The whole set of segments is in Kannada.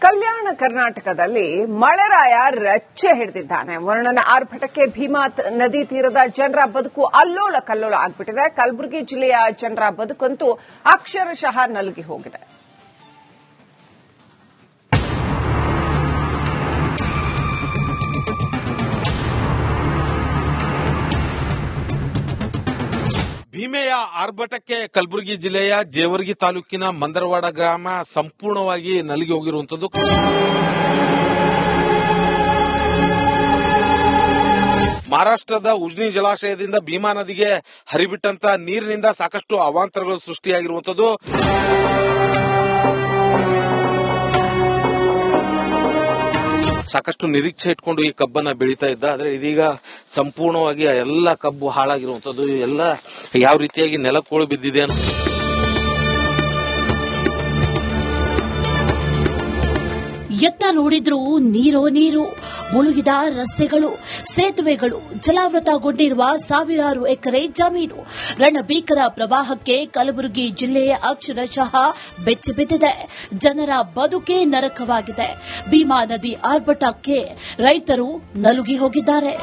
ಕಲ್ಯಾಣ ಕರ್ನಾಟಕದಲ್ಲಿ ಮಳೆರಾಯ ರಚ್ಚೆ ಹಿಡಿದಿದ್ದಾನೆ. ವರುಣನ ಆರ್ಭಟಕ್ಕೆ ಭೀಮಾ ನದಿ ತೀರದ ಜನರ ಬದುಕು ಅಲ್ಲೋಲ ಕಲ್ಲೋಲ ಆಗ್ಬಿಟ್ಟಿದೆ. ಕಲಬುರಗಿ ಜಿಲ್ಲೆಯ ಜನರ ಬದುಕಂತೂ ಅಕ್ಷರಶಃ ನಲುಗಿ ಹೋಗಿದೆ. ಭೀಮೆಯ ಆರ್ಭಟಕ್ಕೆ ಕಲಬುರಗಿ ಜಿಲ್ಲೆಯ ಜೇವರ್ಗಿ ತಾಲೂಕಿನ ಮಂದರವಾಡ ಗ್ರಾಮ ಸಂಪೂರ್ಣವಾಗಿ ನಲುಗಿ ಹೋಗಿರುವಂತದ್ದು. ಮಹಾರಾಷ್ಟ್ರದ ಉಜ್ನಿ ಜಲಾಶಯದಿಂದ ಭೀಮಾ ನದಿಗೆ ಹರಿಬಿಟ್ಟಂತ ನೀರಿನಿಂದ ಸಾಕಷ್ಟು ಅವಾಂತರಗಳು ಸೃಷ್ಟಿಯಾಗಿರುವಂತದ್ದು. ಸಾಕಷ್ಟು ನಿರೀಕ್ಷೆ ಇಟ್ಕೊಂಡು ಈ ಕಬ್ಬನ್ನ ಬೆಳೀತಾ ಇದ್ದ, ಆದ್ರೆ ಇದೀಗ ಸಂಪೂರ್ಣವಾಗಿ ಎಲ್ಲ ಕಬ್ಬು ಹಾಳಾಗಿರುವಂತದ್ದು. ಎಲ್ಲ ಯಾವ ರೀತಿಯಾಗಿ ನೆಲಕ್ಕೋಳು ಬಿದ್ದಿದೆ ಅಂತ ಎತ್ತ ನೋಡಿದ್ರೂ ನೀರೋ ನೀರು, ಮುಳುಗಿದ ರಸ್ತೆಗಳು, ಸೇತುವೆಗಳು, ಜಲಾವೃತಗೊಂಡಿರುವ ಸಾವಿರಾರು ಎಕರೆ ಜಮೀನು. ರಣಭೀಕರ ಪ್ರವಾಹಕ್ಕೆ ಕಲಬುರಗಿ ಜಿಲ್ಲೆಯ ಅಕ್ಷರಶಃ ಬೆಚ್ಚಿಬಿದ್ದಿದೆ. ಜನರ ಬದುಕೇ ನರಕವಾಗಿದೆ. ಭೀಮಾ ನದಿ ಆರ್ಭಟಕ್ಕೆ ರೈತರು ನಲುಗಿ ಹೋಗಿದ್ದಾರೆ.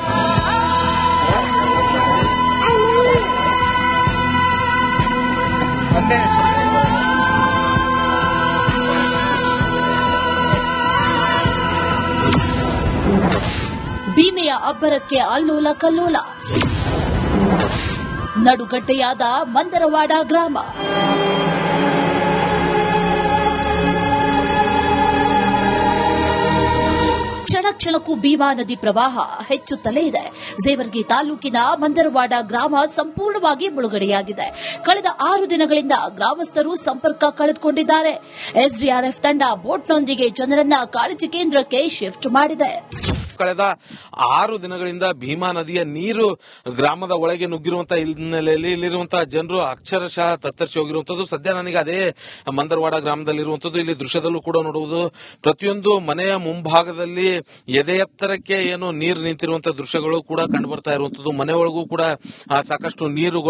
ಭೀಮೆಯ ಅಬ್ಬರಕ್ಕೆ ಅಲ್ಲೋಲ ಕಲ್ಲೋಲ. ನಡುಗಡ್ಡೆಯಾದ ಮಂದರವಾಡ ಗ್ರಾಮ. ಕ್ಷಣಕ್ಕೂ ಭೀಮಾ ನದಿ ಪ್ರವಾಹ ಹೆಚ್ಚುತ್ತಲೇ ಇದೆ. ಜೇವರ್ಗಿ ತಾಲೂಕಿನ ಮಂದರವಾಡ ಗ್ರಾಮ ಸಂಪೂರ್ಣವಾಗಿ ಮುಳುಗಡೆಯಾಗಿದೆ. ಕಳೆದ 6 ದಿನಗಳಿಂದ ಗ್ರಾಮಸ್ಥರು ಸಂಪರ್ಕ ಕಳೆದುಕೊಂಡಿದ್ದಾರೆ. ಎಸ್ಡಿಆರ್ಎಫ್ ತಂಡ ಬೋಟ್ನೊಂದಿಗೆ ಜನರನ್ನ ಕಾಳಜಿ ಕೇಂದ್ರಕ್ಕೆ ಶಿಫ್ಟ್ ಮಾಡಿದೆ. ಕಳೆದ 6 ದಿನಗಳಿಂದ ಭೀಮಾ ನದಿಯ ನೀರು ಗ್ರಾಮದ ಒಳಗೆ ನುಗ್ಗಿರುವಂತಹ ಹಿನ್ನೆಲೆಯಲ್ಲಿ ಇಲ್ಲಿರುವಂತಹ ಜನರು ಅಕ್ಷರಶಃ ತತ್ತರಿಸಿ ಹೋಗಿರುವಂತದ್ದು. ಸದ್ಯ ನನಗೆ ಅದೇ ಮಂದರವಾಡ ಗ್ರಾಮದಲ್ಲಿರುವಂತದ್ದು. ಇಲ್ಲಿ ದೃಶ್ಯದಲ್ಲೂ ಕೂಡ ನೋಡುವುದು, ಪ್ರತಿಯೊಂದು ಮನೆಯ ಮುಂಭಾಗದಲ್ಲಿ ಎದೆ ಎತ್ತರಕ್ಕೆ ಏನು ನೀರು ನಿಂತಿರುವಂತಹ ದೃಶ್ಯಗಳು ಕೂಡ ಕಂಡು ಬರ್ತಾ ಇರುವಂತದ್ದು. ಮನೆಯೊಳಗೂ ಕೂಡ ಸಾಕಷ್ಟು ನೀರು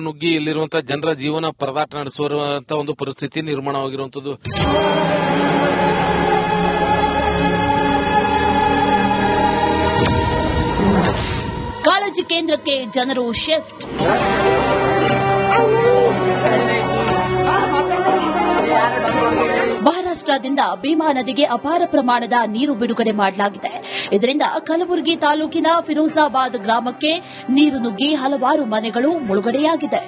ನುಗ್ಗಿ ಇಲ್ಲಿರುವಂತಹ ಜನರ ಜೀವನ ಪರದಾಟ ನಡೆಸುವಂತಹ ಒಂದು ಪರಿಸ್ಥಿತಿ ನಿರ್ಮಾಣವಾಗಿರುವಂತದ್ದು. ಕಾಳಜಿ ಕೇಂದ್ರಕ್ಕೆ ಜನರು ಶಿಫ್ಟ್. ಮಹಾರಾಷ್ಟ್ರದಿಂದ ಭೀಮಾ ನದಿಗೆ ಅಪಾರ ಪ್ರಮಾಣದ ನೀರು ಬಿಡುಗಡೆ ಮಾಡಲಾಗಿದೆ. ಇದರಿಂದ ಕಲಬುರಗಿ ತಾಲೂಕಿನ ಫಿರೋಜಾಬಾದ್ ಗ್ರಾಮಕ್ಕೆ ನೀರು ನುಗ್ಗಿ ಹಲವಾರು ಮನೆಗಳು ಮುಳುಗಡೆಯಾಗಿದೆ.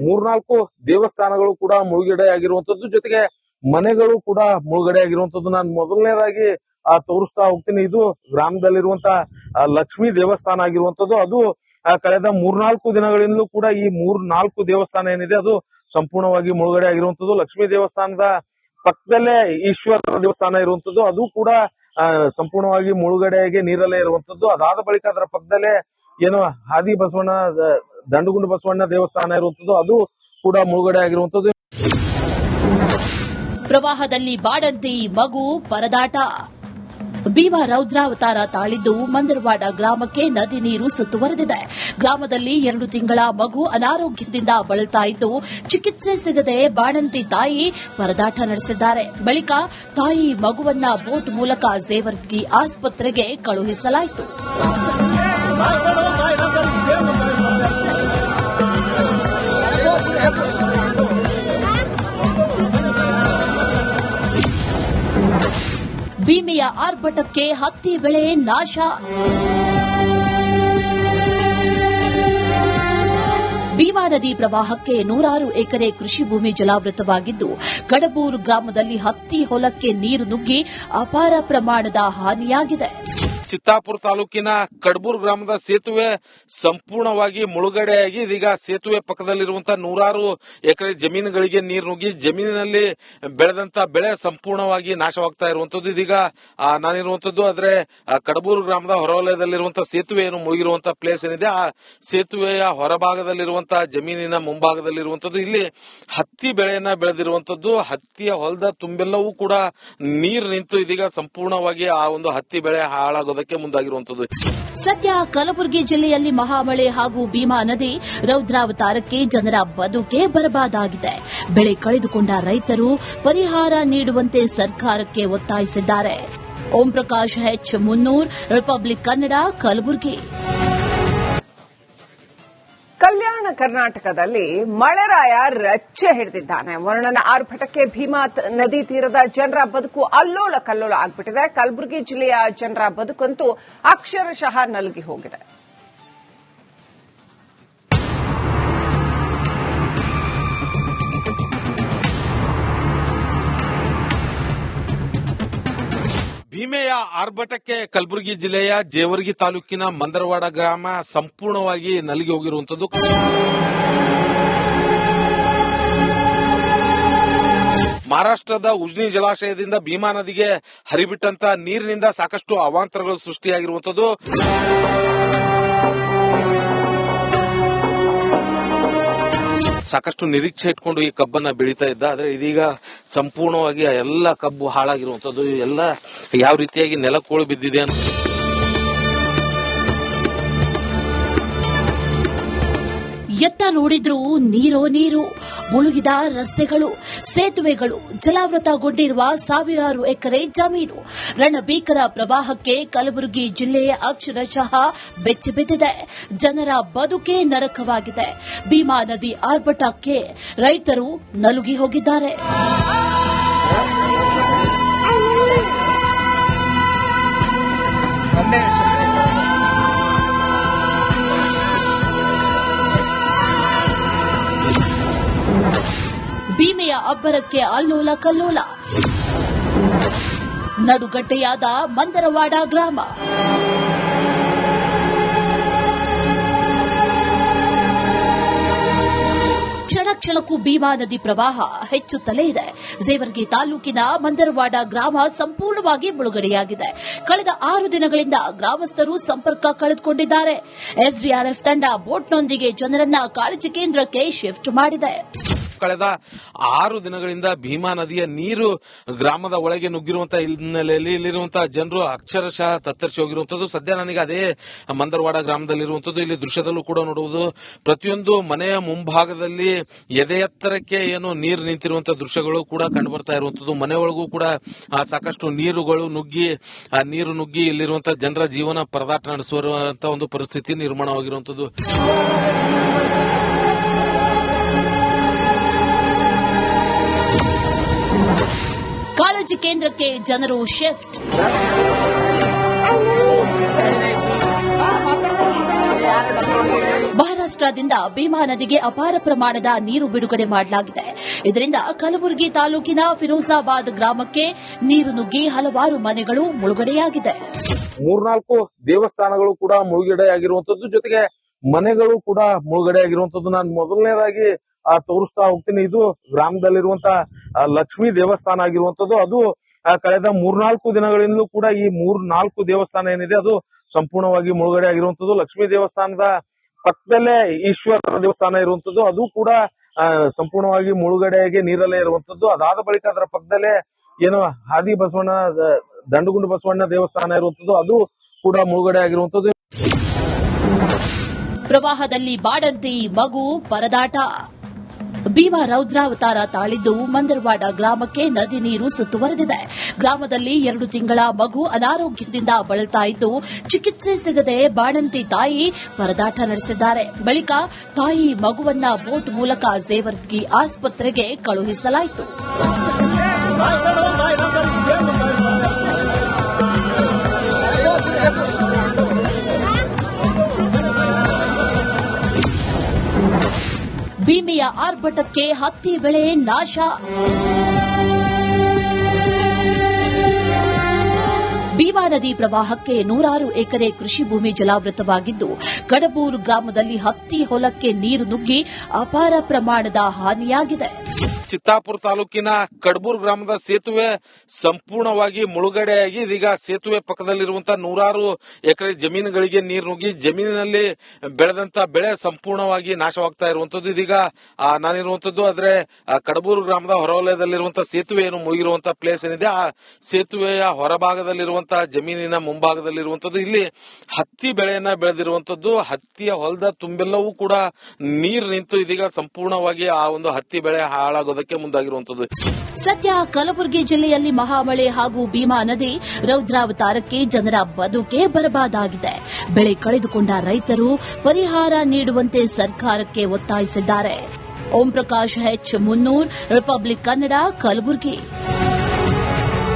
3-4 ದೇವಸ್ಥಾನಗಳು ಕೂಡ ಮುಳುಗಡೆಯಾಗಿರುವಂತದ್ದು, ಜೊತೆಗೆ ಮನೆಗಳು ಕೂಡ ಮುಳುಗಡೆಯಾಗಿರುವಂತದ್ದು. ನಾನು ಮೊದಲನೇದಾಗಿ ತೋರಿಸ್ತಾ ಹೋಗ್ತೀನಿ. ಇದು ಗ್ರಾಮದಲ್ಲಿರುವಂತಹ ಲಕ್ಷ್ಮೀ ದೇವಸ್ಥಾನ ಆಗಿರುವಂತದ್ದು. ಅದು ಕಳೆದ 3-4 ದಿನಗಳಿಂದಲೂ ಕೂಡ ಈ 3-4 ದೇವಸ್ಥಾನ ಏನಿದೆ ಅದು ಸಂಪೂರ್ಣವಾಗಿ ಮುಳುಗಡೆ ಆಗಿರುವಂತದ್ದು. ಲಕ್ಷ್ಮೀ ದೇವಸ್ಥಾನದ ಪಕ್ಕದಲ್ಲೇ ಈಶ್ವರ ದೇವಸ್ಥಾನ ಇರುವಂತದ್ದು, ಅದು ಕೂಡ ಸಂಪೂರ್ಣವಾಗಿ ಮುಳುಗಡೆಗೆ ನೀರಲ್ಲೇ ಇರುವಂತದ್ದು. ಅದಾದ ಬಳಿಕ ಅದರ ಪಕ್ಕದಲ್ಲೇ ಏನು ಹಾದಿ ಬಸವಣ್ಣ, ದಂಡುಗುಂಡು ಬಸವಣ್ಣ ದೇವಸ್ಥಾನ ಇರುವಂತದ್ದು, ಅದು ಕೂಡ ಮುಳುಗಡೆ ಆಗಿರುವಂತದ್ದು. ಪ್ರವಾಹದಲ್ಲಿ ಬಾಡಂತಿ ಮಗು ಪರದಾಟ. ಭೀಮಾ ರೌದ್ರಾವತಾರ ತಾಳಿದ್ದು ಮಂದರವಾಡ ಗ್ರಾಮಕ್ಕೆ ನದಿ ನೀರು ಸುತ್ತುವರೆದಿದೆ. ಗ್ರಾಮದಲ್ಲಿ 2 ತಿಂಗಳ ಮಗು ಅನಾರೋಗ್ಯದಿಂದ ಬಳಲ್ತಾ ಇದ್ದು, ಚಿಕಿತ್ಸೆ ಸಿಗದೆ ಬಾಣಂತಿ ತಾಯಿ ಪರದಾಟ ನಡೆಸಿದ್ದಾರೆ. ಬಳಿಕ ತಾಯಿ ಮಗುವನ್ನ ಬೋಟ್ ಮೂಲಕ ಜೇವರ್ಗಿ ಆಸ್ಪತ್ರೆಗೆ ಕಳುಹಿಸಲಾಯಿತು. ಭೀಮೆಯ ಆರ್ಭಟಕ್ಕೆ ಹತ್ತಿ ಬೆಳೆ ನಾಶ. ಭೀಮಾ ನದಿ ಪ್ರವಾಹಕ್ಕೆ 100 ಎಕರೆ ಕೃಷಿ ಭೂಮಿ ಜಲಾವೃತವಾಗಿದ್ದು, ಕಡಬೂರು ಗ್ರಾಮದಲ್ಲಿ ಹತ್ತಿ ಹೊಲಕ್ಕೆ ನೀರು ನುಗ್ಗಿ ಅಪಾರ ಪ್ರಮಾಣದ ಹಾನಿಯಾಗಿದೆ. ಚಿತ್ತಾಪುರ ತಾಲೂಕಿನ ಕಡಬೂರ್ ಗ್ರಾಮದ ಸೇತುವೆ ಸಂಪೂರ್ಣವಾಗಿ ಮುಳುಗಡೆಯಾಗಿ ಇದೀಗ ಸೇತುವೆ ಪಕ್ಕದಲ್ಲಿರುವಂತಹ 100 ಎಕರೆ ಜಮೀನುಗಳಿಗೆ ನೀರು ನುಗ್ಗಿ ಜಮೀನಿನಲ್ಲಿ ಬೆಳೆದಂತ ಬೆಳೆ ಸಂಪೂರ್ಣವಾಗಿ ನಾಶವಾಗ್ತಾ ಇರುವಂತದ್ದು. ಇದೀಗ ನಾನಿರುವಂತದ್ದು ಆದ್ರೆ ಕಡಬೂರು ಗ್ರಾಮದ ಹೊರವಲಯದಲ್ಲಿರುವಂತಹ ಸೇತುವೆ ಏನು ಮುಳುಗಿರುವಂತಹ ಪ್ಲೇಸ್ ಏನಿದೆ, ಆ ಸೇತುವೆಯ ಹೊರಭಾಗದಲ್ಲಿರುವಂತಹ ಜಮೀನಿನ ಮುಂಭಾಗದಲ್ಲಿರುವಂತದ್ದು. ಇಲ್ಲಿ ಹತ್ತಿ ಬೆಳೆಯನ್ನ ಬೆಳೆದಿರುವಂತದ್ದು. ಹತ್ತಿಯ ಹೊಲದ ತುಂಬೆಲ್ಲವೂ ಕೂಡ ನೀರು ನಿಂತು ಇದೀಗ ಸಂಪೂರ್ಣವಾಗಿ ಆ ಒಂದು ಹತ್ತಿ ಬೆಳೆ ಹಾಳಾಗೋದಕ್ಕೆ ಮುಂದಾಗಿರುವಂತದ್ದು. ಸದ್ಯ ಕಲಬುರಗಿ ಜಿಲ್ಲೆಯಲ್ಲಿ ಮಹಾಮಳೆ ಹಾಗೂ ಭೀಮಾ ನದಿ ರೌದ್ರಾವತಾರಕ್ಕೆ ಜನರ ಬದುಕೆ ಬರಬಾದಾಗಿದೆ. ಬೆಳೆ ಕಳೆದುಕೊಂಡ ರೈತರು ಪರಿಹಾರ ನೀಡುವಂತೆ ಸರ್ಕಾರಕ್ಕೆ ಒತ್ತಾಯಿಸಿದ್ದಾರೆ. ಓಂ ಪ್ರಕಾಶ್ ಎಚ್ ಮುನ್ನೂರ್, ರಿಪಬ್ಲಿಕ್ ಕನ್ನಡ, ಕಲಬುರಗಿ. ಕಲ್ಯಾಣ ಕರ್ನಾಟಕದಲ್ಲಿ ಮಳೆರಾಯ ರಚ್ಚೆ ಹಿಡಿದಿದ್ದಾನೆ. ವರುಣನ ಆರ್ಭಟಕ್ಕೆ ಭೀಮಾ ನದಿ ತೀರದ ಜನರ ಬದುಕು ಅಲ್ಲೋಲ ಕಲ್ಲೋಲ ಆಗ್ಬಿಟ್ಟಿದೆ. ಕಲಬುರಗಿ ಜಿಲ್ಲೆಯ ಜನರ ಬದುಕಂತೂ ಅಕ್ಷರಶಃ ನಲುಗಿ ಹೋಗಿದೆ. ಭೀಮೆಯ ಆರ್ಭಟಕ್ಕೆ ಕಲಬುರಗಿ ಜಿಲ್ಲೆಯ ಜೇವರ್ಗಿ ತಾಲೂಕಿನ ಮಂದರವಾಡ ಗ್ರಾಮ ಸಂಪೂರ್ಣವಾಗಿ ನಲಗಿ ಹೋಗಿರುವಂತದ್ದು. ಮಹಾರಾಷ್ಟ್ರದ ಉಜ್ನಿ ಜಲಾಶಯದಿಂದ ಭೀಮಾ ನದಿಗೆ ಹರಿಬಿಟ್ಟಂತ ನೀರಿನಿಂದ ಸಾಕಷ್ಟು ಅವಾಂತರಗಳು ಸೃಷ್ಟಿಯಾಗಿರುವಂತದ್ದು. ಸಾಕಷ್ಟು ನಿರೀಕ್ಷೆ ಇಟ್ಕೊಂಡು ಈ ಕಬ್ಬನ್ನ ಬೆಳೀತಾ ಇದ್ದ, ಆದ್ರೆ ಇದೀಗ ಸಂಪೂರ್ಣವಾಗಿ ಎಲ್ಲ ಕಬ್ಬು ಹಾಳಾಗಿರುವಂತದ್ದು. ಎಲ್ಲ ಯಾವ ರೀತಿಯಾಗಿ ನೆಲಕ್ಕೋಳು ಬಿದ್ದಿದೆ ಅಂತ ಎತ್ತ ನೋಡಿದ್ರೂ ನೀರೋ ನೀರು, ಮುಳುಗಿದ ರಸ್ತೆಗಳು, ಸೇತುವೆಗಳು, ಜಲಾವೃತಗೊಂಡಿರುವ ಸಾವಿರಾರು ಎಕರೆ ಜಮೀನು. ರಣಭೀಕರ ಪ್ರವಾಹಕ್ಕೆ ಕಲಬುರಗಿ ಜಿಲ್ಲೆಯ ಅಕ್ಷರಶಃ ಬೆಚ್ಚಿಬಿದ್ದಿದೆ. ಜನರ ಬದುಕೇ ನರಕವಾಗಿದೆ. ಭೀಮಾ ನದಿ ಆರ್ಭಟಕ್ಕೆ ರೈತರು ನಲುಗಿ ಹೋಗಿದ್ದಾರೆ. ಭೀಮೆಯ ಅಬ್ಬರಕ್ಕೆ ಅಲ್ಲೋಲ ಕಲ್ಲೋಲ. ನಡುಗಡ್ಡೆಯಾದ ಮಂದರವಾಡ ಗ್ರಾಮ. ಕ್ಷಣಕ್ಕೂ ಭೀಮಾ ನದಿ ಪ್ರವಾಹ ಹೆಚ್ಚುತ್ತಲೇ ಇದೆ. ಜೇವರ್ಗಿ ತಾಲೂಕಿನ ಮಂದರವಾಡ ಗ್ರಾಮ ಸಂಪೂರ್ಣವಾಗಿ ಮುಳುಗಡೆಯಾಗಿದೆ. ಕಳೆದ 6 ದಿನಗಳಿಂದ ಗ್ರಾಮಸ್ಥರು ಸಂಪರ್ಕ ಕಳೆದುಕೊಂಡಿದ್ದಾರೆ. ಎಸ್ಡಿಆರ್ಎಫ್ ತಂಡ ಬೋಟ್ನೊಂದಿಗೆ ಜನರನ್ನ ಕಾಳಜಿ ಕೇಂದ್ರಕ್ಕೆ ಶಿಫ್ಟ್ ಮಾಡಿದೆ. ಕಳೆದ 6 ದಿನಗಳಿಂದ ಭೀಮಾ ನದಿಯ ನೀರು ಗ್ರಾಮದ ಒಳಗೆ ನುಗ್ಗಿರುವಂತಹ ಹಿನ್ನೆಲೆಯಲ್ಲಿ ಇಲ್ಲಿರುವಂತಹ ಜನರು ಅಕ್ಷರಶಃ ತತ್ತರಿಸಿ ಹೋಗಿರುವಂತದ್ದು. ಸದ್ಯ ನನಗೆ ಅದೇ ಮಂದರವಾಡ ಗ್ರಾಮದಲ್ಲಿರುವಂತದ್ದು. ಇಲ್ಲಿ ದೃಶ್ಯದಲ್ಲೂ ಕೂಡ ನೋಡುವುದು, ಪ್ರತಿಯೊಂದು ಮನೆಯ ಮುಂಭಾಗದಲ್ಲಿ ಎದೆ ಎತ್ತರಕ್ಕೆ ಏನು ನೀರು ನಿಂತಿರುವಂತಹ ದೃಶ್ಯಗಳು ಕೂಡ ಕಂಡು ಬರ್ತಾ ಇರುವಂತದ್ದು. ಮನೆಯೊಳಗೂ ಕೂಡ ಸಾಕಷ್ಟು ನೀರು ನುಗ್ಗಿ ಇಲ್ಲಿರುವಂತಹ ಜನರ ಜೀವನ ಪರದಾಟ ನಡೆಸುವಂತಹ ಒಂದು ಪರಿಸ್ಥಿತಿ ನಿರ್ಮಾಣವಾಗಿರುವಂತದ್ದು. ಕಾಳಜಿ ಕೇಂದ್ರಕ್ಕೆ ಜನರು ಶಿಫ್ಟ್. ಮಹಾರಾಷ್ಟ್ರದಿಂದ ಭೀಮಾ ನದಿಗೆ ಅಪಾರ ಪ್ರಮಾಣದ ನೀರು ಬಿಡುಗಡೆ ಮಾಡಲಾಗಿದೆ. ಇದರಿಂದ ಕಲಬುರಗಿ ತಾಲೂಕಿನ ಫಿರೋಜಾಬಾದ್ ಗ್ರಾಮಕ್ಕೆ ನೀರು ನುಗ್ಗಿ ಹಲವಾರು ಮನೆಗಳು ಮುಳುಗಡೆಯಾಗಿದೆ. 3-4 ದೇವಸ್ಥಾನಗಳು ಕೂಡ ಮುಳುಗಡೆಯಾಗಿರುವಂತದ್ದು, ಜೊತೆಗೆ ಮನೆಗಳು ಕೂಡ ಮುಳುಗಡೆಯಾಗಿರುವಂತದ್ದು. ನಾನು ಮೊದಲನೇದಾಗಿ ತೋರಿಸ್ತಾ ಹೋಗ್ತೀನಿ. ಇದು ಗ್ರಾಮದಲ್ಲಿರುವಂತಹ ಲಕ್ಷ್ಮೀ ದೇವಸ್ಥಾನ ಆಗಿರುವಂತದ್ದು. ಅದು ಕಳೆದ 3-4 ದಿನಗಳಿಂದಲೂ ಕೂಡ ಈ 3-4 ದೇವಸ್ಥಾನ ಏನಿದೆ ಅದು ಸಂಪೂರ್ಣವಾಗಿ ಮುಳುಗಡೆ ಆಗಿರುವಂತದ್ದು. ಲಕ್ಷ್ಮೀ ದೇವಸ್ಥಾನದ ಪಕ್ಕದಲ್ಲೇ ಈಶ್ವರ ದೇವಸ್ಥಾನ ಇರುವಂತದ್ದು, ಅದು ಕೂಡ ಸಂಪೂರ್ಣವಾಗಿ ಮುಳುಗಡೆಗೆ ನೀರಲ್ಲೇ ಇರುವಂತದ್ದು. ಅದಾದ ಬಳಿಕ ಅದರ ಪಕ್ಕದಲ್ಲೇ ಏನು ಹಾದಿ ಬಸವಣ್ಣ, ದಂಡುಗುಂಡು ಬಸವಣ್ಣ ದೇವಸ್ಥಾನ ಇರುವಂತದ್ದು, ಅದು ಕೂಡ ಮುಳುಗಡೆ ಆಗಿರುವಂತದ್ದು. ಪ್ರವಾಹದಲ್ಲಿ ಬಾಡಂತಿ ಮಗು ಪರದಾಟ. ಭೀಮಾ ರೌದ್ರಾವತಾರ ತಾಳಿದ್ದು ಮಂದರವಾಡ ಗ್ರಾಮಕ್ಕೆ ನದಿ ನೀರು ಸುತ್ತುವರೆದಿದೆ. ಗ್ರಾಮದಲ್ಲಿ 2 ತಿಂಗಳ ಮಗು ಅನಾರೋಗ್ಯದಿಂದ ಬಳಲ್ತಾ ಇದ್ದು, ಚಿಕಿತ್ಸೆ ಸಿಗದೆ ಬಾಣಂತಿ ತಾಯಿ ಪರದಾಟ ನಡೆಸಿದ್ದಾರೆ. ಬಳಿಕ ತಾಯಿ ಮಗುವನ್ನ ಬೋಟ್ ಮೂಲಕ ಜೇವರ್ಗಿ ಆಸ್ಪತ್ರೆಗೆ ಕಳುಹಿಸಲಾಯಿತು. ಭೀಮೆಯ ಆರ್ಭಟಕ್ಕೆ ಹತ್ತಿ ಬೆಳೆ ನಾಶ. ಭೀಮಾ ನದಿ ಪ್ರವಾಹಕ್ಕೆ 100 ಎಕರೆ ಕೃಷಿ ಭೂಮಿ ಜಲಾವೃತವಾಗಿದ್ದು, ಕಡಬೂರು ಗ್ರಾಮದಲ್ಲಿ ಹತ್ತಿ ಹೊಲಕ್ಕೆ ನೀರು ನುಗ್ಗಿ ಅಪಾರ ಪ್ರಮಾಣದ ಹಾನಿಯಾಗಿದೆ. ಚಿತ್ತಾಪುರ ತಾಲೂಕಿನ ಕಡಬೂರು ಗ್ರಾಮದ ಸೇತುವೆ ಸಂಪೂರ್ಣವಾಗಿ ಮುಳುಗಡೆಯಾಗಿ ಇದೀಗ ಸೇತುವೆ ಪಕ್ಕದಲ್ಲಿರುವಂತಹ 100 ಎಕರೆ ಜಮೀನುಗಳಿಗೆ ನೀರು ನುಗ್ಗಿ ಜಮೀನಿನಲ್ಲಿ ಬೆಳೆದಂತ ಬೆಳೆ ಸಂಪೂರ್ಣವಾಗಿ ನಾಶವಾಗ್ತಾ ಇರುವಂತದ್ದು. ಇದೀಗ ನಾನಿರುವಂತದ್ದು ಆದ್ರೆ ಕಡಬೂರು ಗ್ರಾಮದ ಹೊರವಲಯದಲ್ಲಿರುವಂತಹ ಸೇತುವೆ ಏನು ಮುಳುಗಿರುವಂತಹ ಪ್ಲೇಸ್ ಏನಿದೆ, ಆ ಸೇತುವೆಯ ಹೊರಭಾಗದಲ್ಲಿರುವಂತಹ ಇರುವಂತಹ ಜಮೀನಿನ ಮುಂಭಾಗದಲ್ಲಿರುವಂತದ್ದು. ಇಲ್ಲಿ ಹತ್ತಿ ಬೆಳೆಯನ್ನ ಬೆಳೆದಿರುವಂತದ್ದು. ಹತ್ತಿಯ ಹೊಲದ ತುಂಬೆಲ್ಲವೂ ಕೂಡ ನೀರು ನಿಂತು ಇದೀಗ ಸಂಪೂರ್ಣವಾಗಿ ಆ ಒಂದು ಹತ್ತಿ ಬೆಳೆ ಹಾಳಾಗೋದಕ್ಕೆ ಮುಂದಾಗಿರುವಂತದ್ದು. ಸದ್ಯ ಕಲಬುರಗಿ ಜಿಲ್ಲೆಯಲ್ಲಿ ಮಹಾಮಳೆ ಹಾಗೂ ಭೀಮಾ ನದಿ ರೌದ್ರಾವತಾರಕ್ಕೆ ಜನರ ಬದುಕೆ ಬರಬಾದಾಗಿದೆ. ಬೆಳೆ ಕಳೆದುಕೊಂಡ ರೈತರು ಪರಿಹಾರ ನೀಡುವಂತೆ ಸರ್ಕಾರಕ್ಕೆ ಒತ್ತಾಯಿಸಿದ್ದಾರೆ. ಓಂ ಪ್ರಕಾಶ್ ಎಚ್ ಮುನ್ನೂರ್, ರಿಪಬ್ಲಿಕ್ ಕನ್ನಡ, ಕಲಬುರಗಿ.